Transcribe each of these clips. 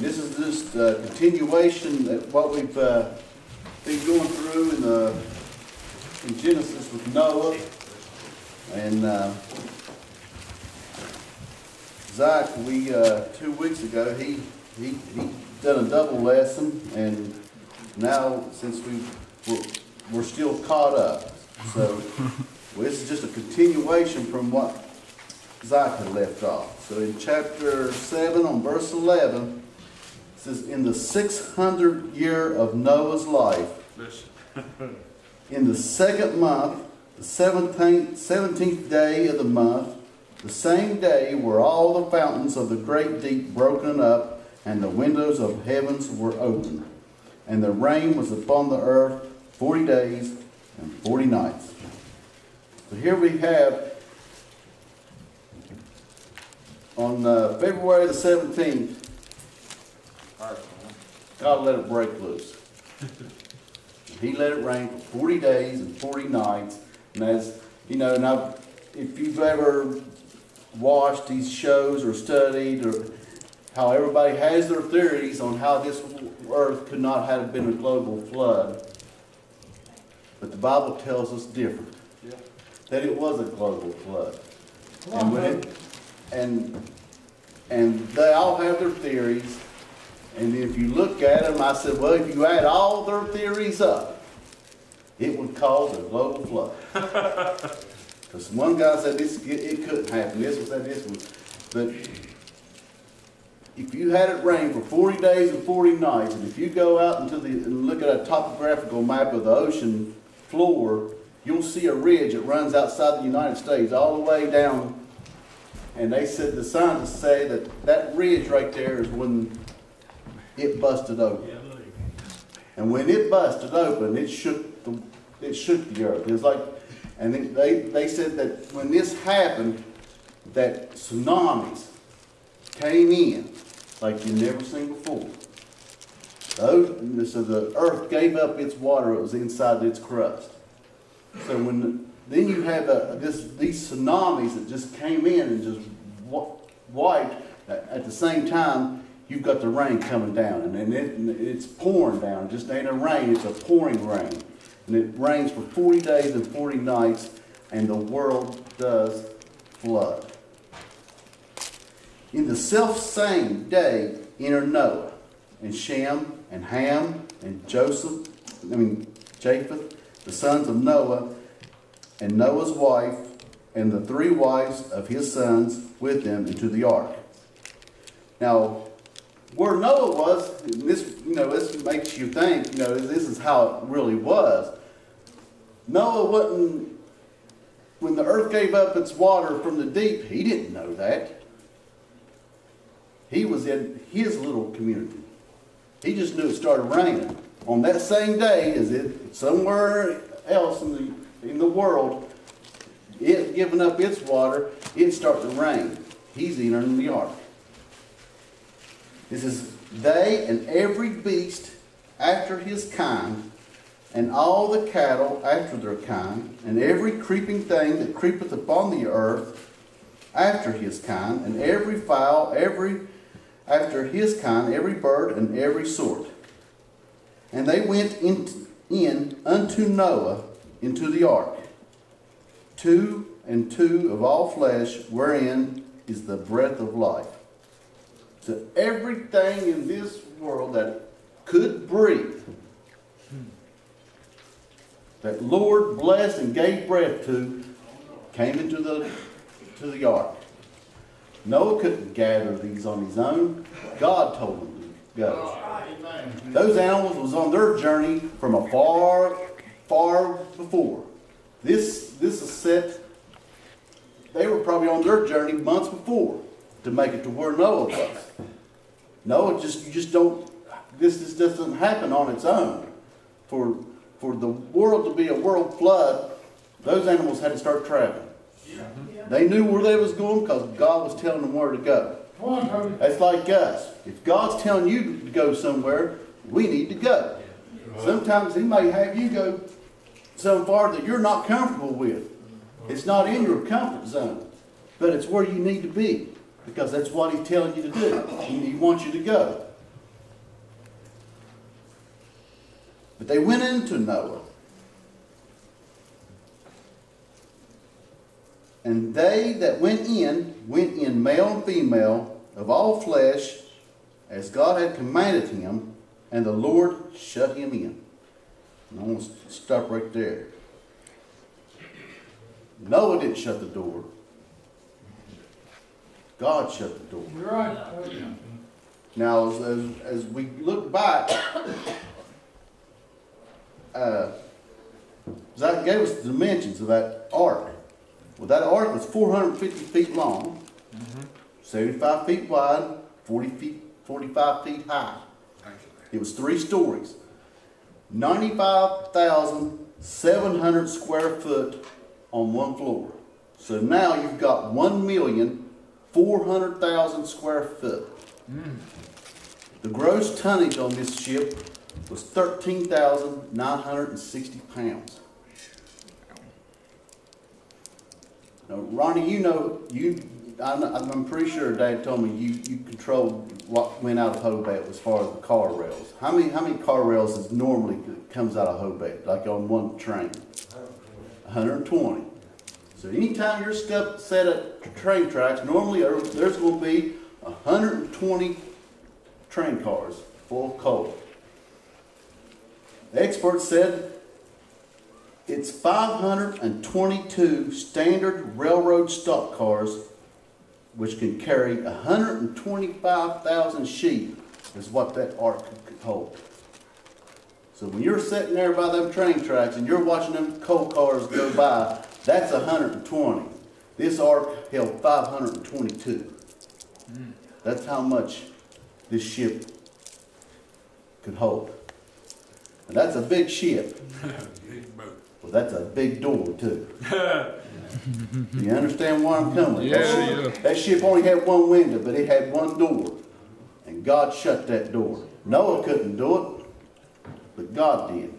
And this is just a continuation of what we've been going through in Genesis with Noah. And Zach, 2 weeks ago, he done a double lesson, and now since we're still caught up. So this is just a continuation from what Zach had left off. So in chapter 7 on verse 11, it says, in the 600th year of Noah's life, in the second month, the 17th day of the month, the same day were all the fountains of the great deep broken up, and the windows of heavens were opened. And the rain was upon the earth 40 days and 40 nights. So here we have, on February the 17th, God let it break loose. He let it rain for 40 days and 40 nights. And as you know, now if you've ever watched these shows or studied, or how everybody has their theories on how this earth could not have been a global flood, but the Bible tells us different. Yeah. That it was a global flood. And they all have their theories. And if you look at them, I said, well, if you add all their theories up, it would cause a global flood. Because one guy said it couldn't happen. This one said this one. But if you had it rain for 40 days and 40 nights, and if you go out and look at a topographical map of the ocean floor, you'll see a ridge that runs outside the United States all the way down. And they said, the scientists say that ridge right there is when it busted open. And when it busted open, it shook the earth. It was like, and they said that when this happened, that tsunamis came in like you've never seen before. So the earth gave up its water. It was inside its crust. So then you have these tsunamis that just came in and just wiped. At the same time, you've got the rain coming down, and it's pouring down. It just ain't a rain, it's a pouring rain. And it rains for 40 days and 40 nights, and the world does flood. In the self-same day entered Noah, and Shem, and Ham, and Japheth, the sons of Noah, and Noah's wife, and the 3 wives of his sons with them into the ark. Now, where Noah was, and this makes you think, this is how it really was. Noah wasn't, when the earth gave up its water from the deep, he didn't know that. He was in his little community. He just knew it started raining. On that same day, as it somewhere else in the world, it giving up its water, it started to rain. He's entering the ark. This is they and every beast after his kind, and all the cattle after their kind, and every creeping thing that creepeth upon the earth after his kind, and every fowl, after his kind, every bird, and every sort. And they went in unto Noah into the ark, 2 and 2 of all flesh, wherein is the breath of life. So everything in this world that could breathe, that Lord blessed and gave breath to, came into the ark. Noah couldn't gather these on his own. God told him to go. Those animals was on their journey from a far before. This is set. They were probably on their journey months before to make it to where Noah was. Noah you just don't. This doesn't happen on its own. For the world to be a world flood, those animals had to start traveling. Yeah. They knew where they was going because God was telling them where to go. That's like us. If God's telling you to go somewhere, we need to go. Sometimes He may have you go so far that you're not comfortable with. It's not in your comfort zone, but it's where you need to be because that's what He's telling you to do. He wants you to go. But they went into Noah. And they that went in male and female, of all flesh, as God had commanded him, and the Lord shut him in. And I want to stop right there. Noah didn't shut the door. God shut the door. You're right. Now, as we look back, Zach gave us the dimensions of that ark. Well, that ark was 450 feet long, 75 feet wide, 45 feet high. It was 3 stories, 95,700 square foot on one floor. So now you've got 1,400,000 square foot. The gross tonnage on this ship was 13,960 pounds. Now, Ronnie, I'm pretty sure Dad told me you controlled what went out of Hobart as far as the car rails. How many car rails is normally comes out of Hobart, like on one train? 120. So anytime you're set at train tracks, normally there's going to be 120 train cars full of coal. The experts said it's 522 standard railroad stock cars which can carry 125,000 sheep is what that ark could hold. So when you're sitting there by them train tracks and you're watching them coal cars go by, that's 120. This ark held 522. That's how much this ship could hold. And that's a big ship. Well, that's a big door, too. You understand where I'm coming? Yeah. That ship only had one window, but it had one door. And God shut that door. Noah couldn't do it, but God did.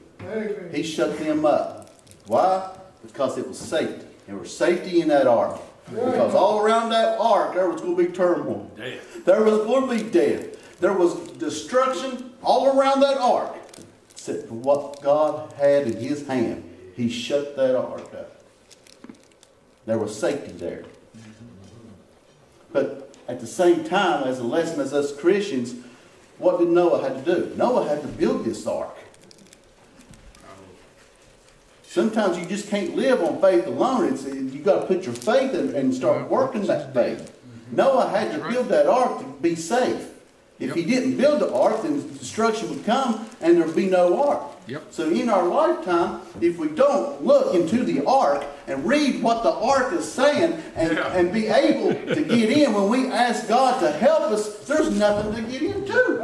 He shut them up. Why? Because it was safety. There was safety in that ark. Because all around that ark, there was going to be turmoil. There was going to be death. There was destruction all around that ark. Except for what God had in his hand. He shut that ark up. There was safety there. But at the same time, as a lesson as us Christians, what did Noah have to do? Noah had to build this ark. Sometimes you just can't live on faith alone. You've got to put your faith in and start working that faith. Noah had to build that ark to be safe. If he didn't build the ark, then destruction would come and there would be no ark. So in our lifetime, if we don't look into the ark and read what the ark is saying and be able to get in when we ask God to help us, there's nothing to get into.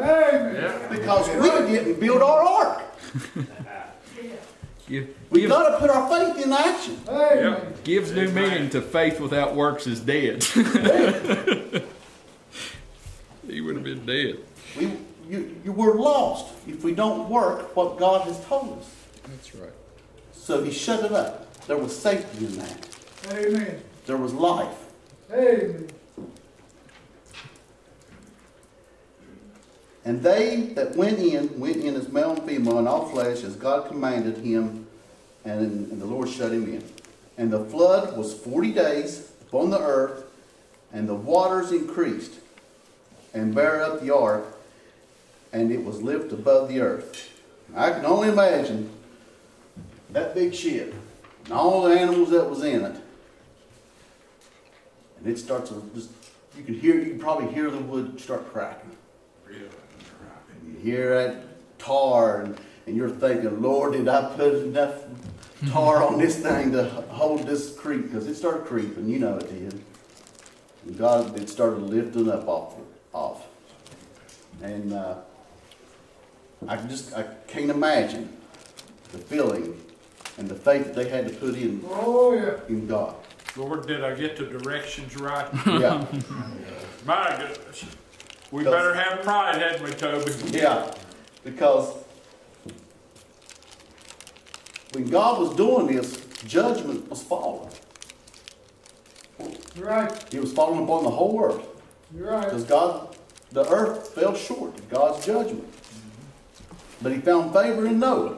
Because we didn't build our ark. We've got to put our faith in action. Gives new meaning to faith without works is dead. He would have been dead. You were lost if we don't work what God has told us. That's right. So he shut it up. There was safety in that. Amen. There was life. Amen. And they that went in as male and female in all flesh, as God commanded him, and the Lord shut him in. And the flood was 40 days upon the earth, and the waters increased, and bare up the ark, and it was lifted above the earth. I can only imagine that big ship, and all the animals that was in it. And it starts to just, you can probably hear the wood start cracking. You hear that tar, and you're thinking, Lord, did I put enough tar on this thing to hold this creep? Because it started creeping, you know it did. And God, it started lifting up off. And I can't imagine the feeling and the faith that they had to put in, in God. Lord, did I get the directions right? Yeah. My goodness. We better have pride, hadn't we, Toby? Yeah, because when God was doing this, judgment was falling. You're right. It was falling upon the whole earth. You're right. Because the earth fell short of God's judgment. But he found favor in Noah.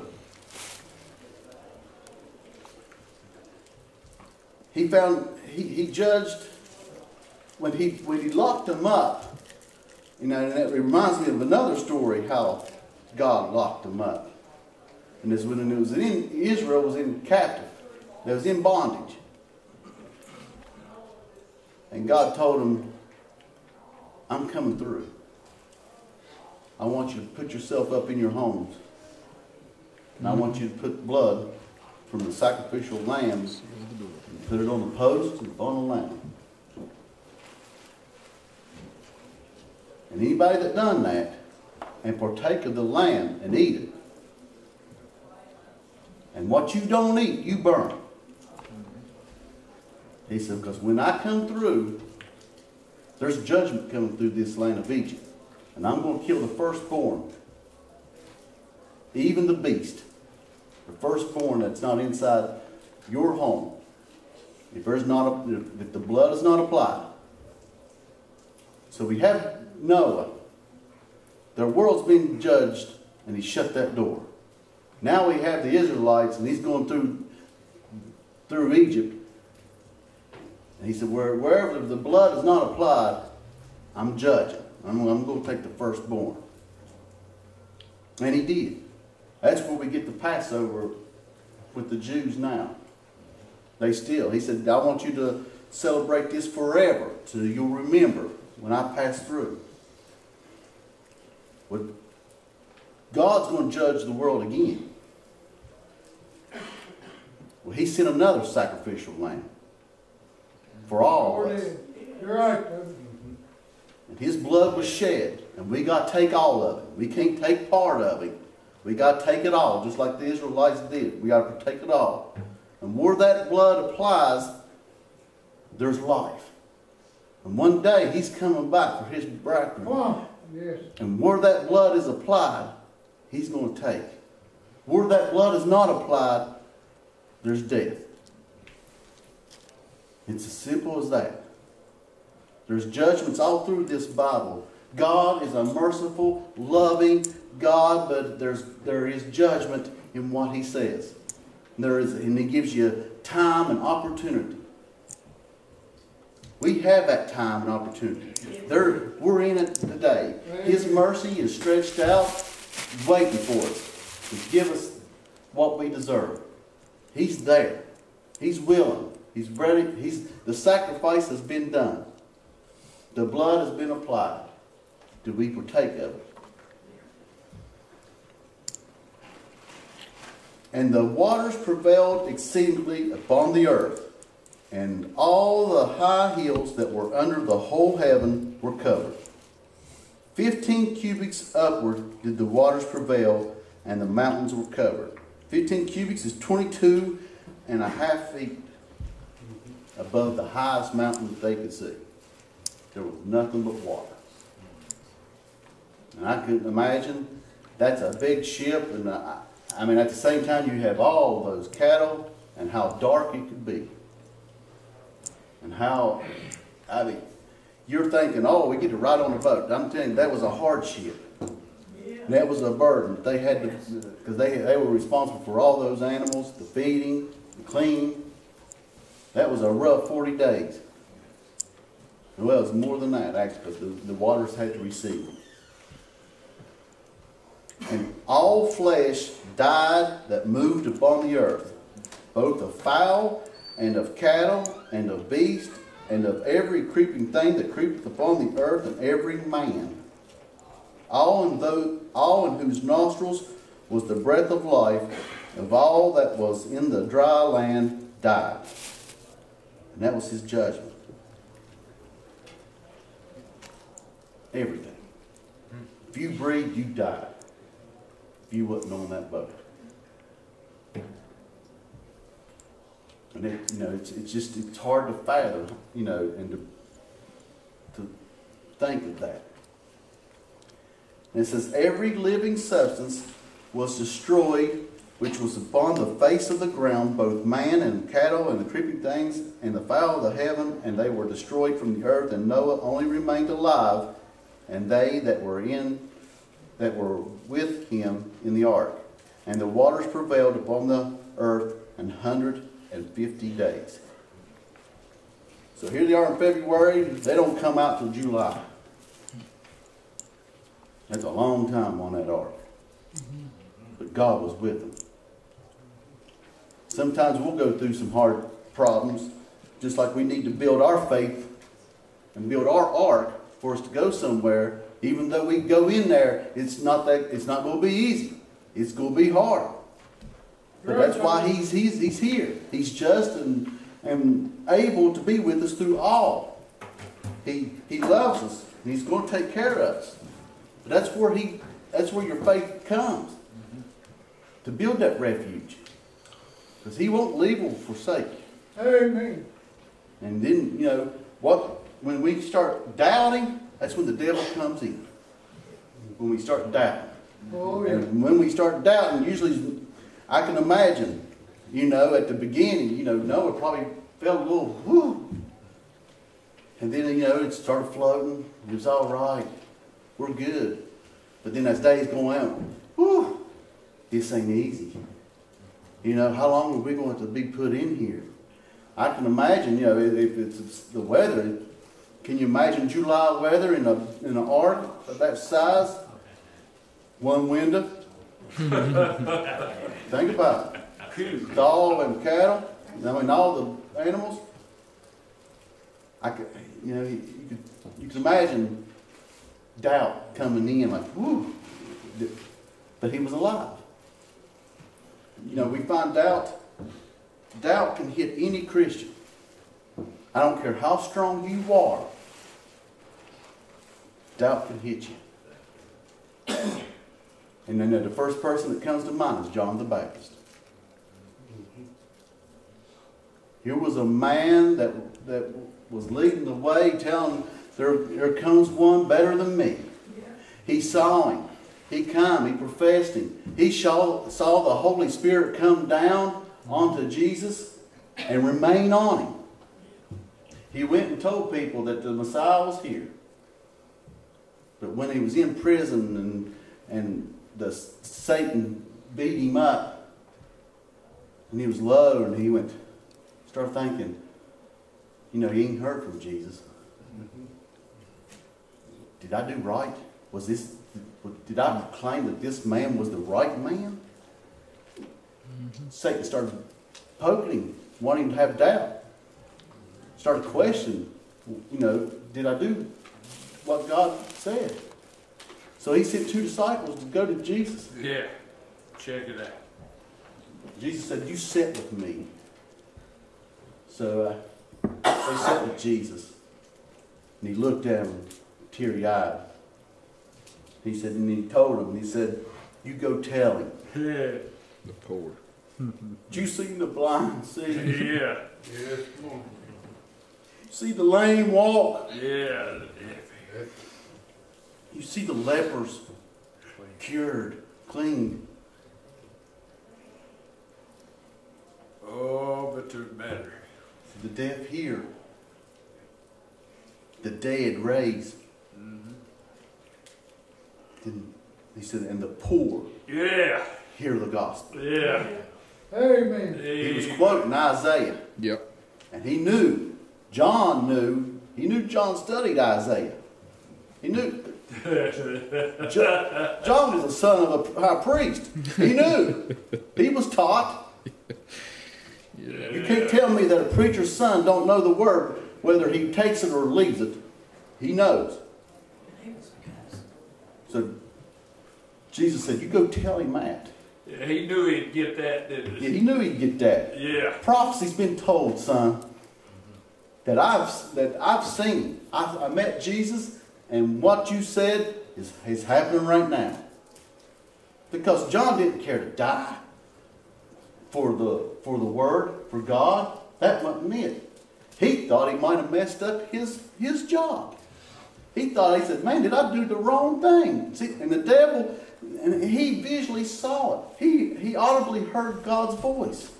he judged when he locked them up. You know, and it reminds me of another story how God locked them up. And this when it was in Israel was in captive. They was in bondage. And God told them, I'm coming through. I want you to put yourself up in your homes. And I want you to put blood from the sacrificial lambs and put it on the post and on the lamb. And anybody that done that and partake of the lamb and eat it, and what you don't eat, you burn. He said, because when I come through, there's judgment coming through this land of Egypt. And I'm going to kill the firstborn. Even the beast. The firstborn that's not inside your home. If the blood is not applied. So we have Noah. Their world's been judged and he shut that door. Now we have the Israelites and he's going through Egypt. And he said, wherever the blood is not applied, I'm judging. I'm going to take the firstborn. And he did. That's where we get the Passover with the Jews now. He said, I want you to celebrate this forever so you'll remember when I pass through. But God's going to judge the world again. Well, he sent another sacrificial lamb for all of us. You're right. And his blood was shed, and we got to take all of it. We can't take part of it. We got to take it all, just like the Israelites did. We got to take it all. And where that blood applies, there's life. And one day he's coming back for his bridegroom. Come on. Yes. And where that blood is applied, he's going to take. Where that blood is not applied, there's death. It's as simple as that. There's judgments all through this Bible. God is a merciful, loving God, but there is judgment in what he says. And he gives you time and opportunity. We have that time and opportunity. We're in it today. His mercy is stretched out, waiting for us to give us what we deserve. He's there. He's willing. He's ready. The sacrifice has been done. The blood has been applied. Do we partake of it? And the waters prevailed exceedingly upon the earth, and all the high hills that were under the whole heaven were covered. 15 cubits upward did the waters prevail, and the mountains were covered. 15 cubits is 22.5 feet above the highest mountain that they could see. There was nothing but water. And I could imagine that's a big ship, and I mean, at the same time, you have all those cattle and how dark it could be. And how, I mean, you're thinking, oh, we get to ride on a boat. I'm telling you, that was a hardship. And that was a burden. They had to, because they were responsible for all those animals, the feeding, the cleaning. That was a rough 40 days. Well, it's more than that, actually, because the waters had to recede. And all flesh died that moved upon the earth, both of fowl and of cattle and of beast and of every creeping thing that creepeth upon the earth, and every man. All in whose nostrils was the breath of life, of all that was in the dry land died. And that was his judgment. Everything. If you breathe, you die. If you wasn't on that boat. And it's hard to fathom, and to think of that. And it says, every living substance was destroyed, which was upon the face of the ground, both man and cattle and the creeping things and the fowl of the heaven, and they were destroyed from the earth, and Noah only remained alive, and they that were with him in the ark. And the waters prevailed upon the earth 150 days. So here they are in February. They don't come out till July. That's a long time on that ark. But God was with them. Sometimes we'll go through some hard problems, just like we need to build our faith and build our ark for us to go somewhere. Even though we go in there, it's not going to be easy. It's going to be hard. But that's why he's here. He's just and able to be with us through all. He loves us, and he's going to take care of us. But that's where your faith comes, to build that refuge, because he won't leave or forsake you. Amen. And then when we start doubting, that's when the devil comes in. When we start doubting. Oh, yeah. And when we start doubting, usually I can imagine, at the beginning, Noah probably felt a little whoo. And then, it started floating. It was all right. We're good. But then as days go on, whoo, this ain't easy. How long are we going to be put in here? I can imagine, if it's the weather. Can you imagine July weather in an ark of that size? One window. Think about it. Dog and cattle. All the animals. You can imagine doubt coming in like, whoo. But he was alive. We find doubt can hit any Christian. I don't care how strong you are. Doubt can hit you. And then the first person that comes to mind is John the Baptist. Here was a man that was leading the way, telling there comes one better than me. He saw him. He come. He professed him. He saw the Holy Spirit come down onto Jesus and remain on him. He went and told people that the Messiah was here. But when he was in prison and Satan beat him up, and he was low, and he started thinking, he ain't heard from Jesus. Did I do right? Did I claim that this man was the right man? Satan started poking him, wanting him to have doubt. Started questioning, did I do what God said? So he sent 2 disciples to go to Jesus. Yeah, check it out. Jesus said, you sit with me. So they sat with Jesus. And he looked at him, teary-eyed. He said, and he told him, he said, you go tell him. Yeah. The poor. Did you see the blind see? Yeah. Yes, come on. See the lame walk? Yeah. You see the lepers cured, clean. Oh, but they're better. The deaf hear. The dead raised. Then he said, and the poor hear the gospel. Yeah. Amen. He was quoting Isaiah. Yep. And he knew, John studied Isaiah. He knew. John was the son of a high priest. He knew. He was taught. Yeah. You can't tell me that a preacher's son don't know the word, whether he takes it or leaves it. He knows. So Jesus said, you go tell him that. Yeah, he knew he'd get that, didn't he? Yeah, he knew he'd get that. Yeah. Prophecy's been told, son, that I've seen. I met Jesus, and what you said is happening right now. Because John didn't care to die for the word, for God. That wasn't it. He thought he might have messed up his job. He thought, he said, man, did I do the wrong thing? See, and the devil, and he visually saw it. He audibly heard God's voice.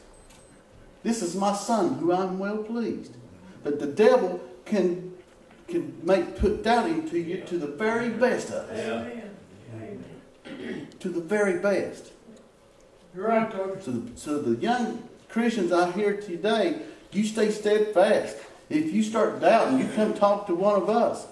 This is my son who I'm well pleased. But the devil can put doubt into you to the very best of us. Amen. To the very best. You're right, Toby. So the young Christians out here today, you stay steadfast. If you start doubting, you come talk to one of us.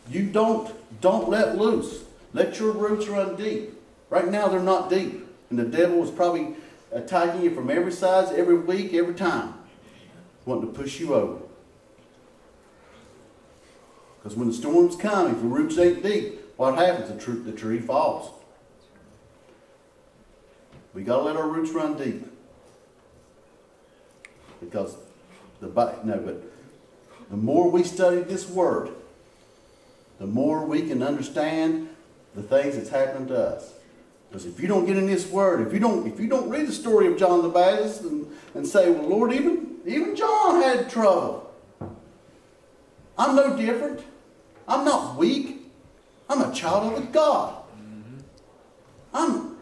You don't let loose. Let your roots run deep. Right now they're not deep. And the devil is probably attacking you from every side, every week, every time. Wanting to push you over. Because when the storms come, if the roots ain't deep, what happens? The tree falls. We got to let our roots run deep. Because but the more we study this word, the more we can understand the things that's happening to us. Because if you don't get in this word, if you don't read the story of John the Baptist and say, well, Lord, even John had trouble. I'm no different. I'm not weak. I'm a child of God. I'm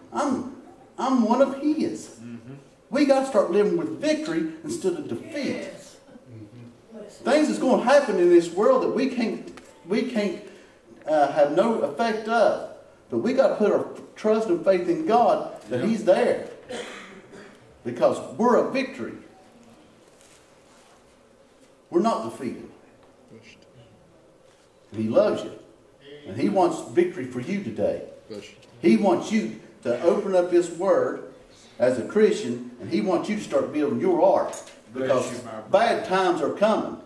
one of His. We got to start living with victory instead of defeat. Things that's going to happen in this world that we can't have no effect of. But we got to put our trust and faith in God that He's there. Because we're a victory. We're not defeated. And He loves you. And He wants victory for you today. He wants you to open up this word as a Christian, and He wants you to start building your ark. Because bad times are coming.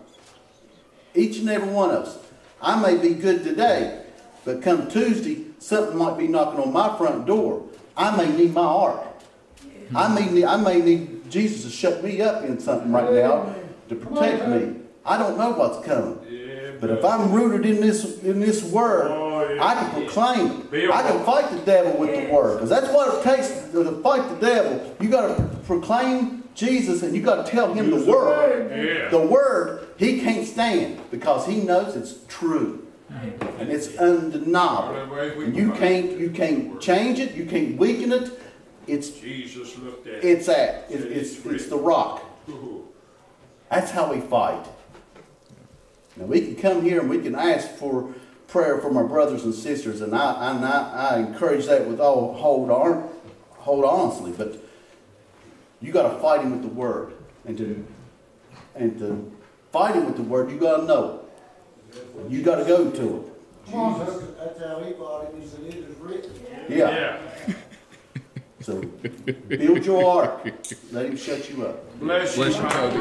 Each and every one of us. I may be good today, but come Tuesday, something might be knocking on my front door. I may need my ark. I may need Jesus to shut me up in something right now to protect me. I don't know what's coming. But if I'm rooted in this word, I can proclaim it. I can fight the devil with the word. Because that's what it takes to fight the devil. You got to proclaim Jesus and you got to tell him the word. The word he can't stand because he knows it's true. And it's undeniable. And you can't change it, you can't weaken it. It's the rock. That's how we fight. Now we can come here and we can ask for prayer from our brothers and sisters, and I encourage that with all hold honestly. But you got to fight him with the word, and to fight him with the word, you got to know. You got to go to him. That's how he fought him. He said, "It is written." Yeah. So build your ark. Let him shut you up. Bless you, Toby.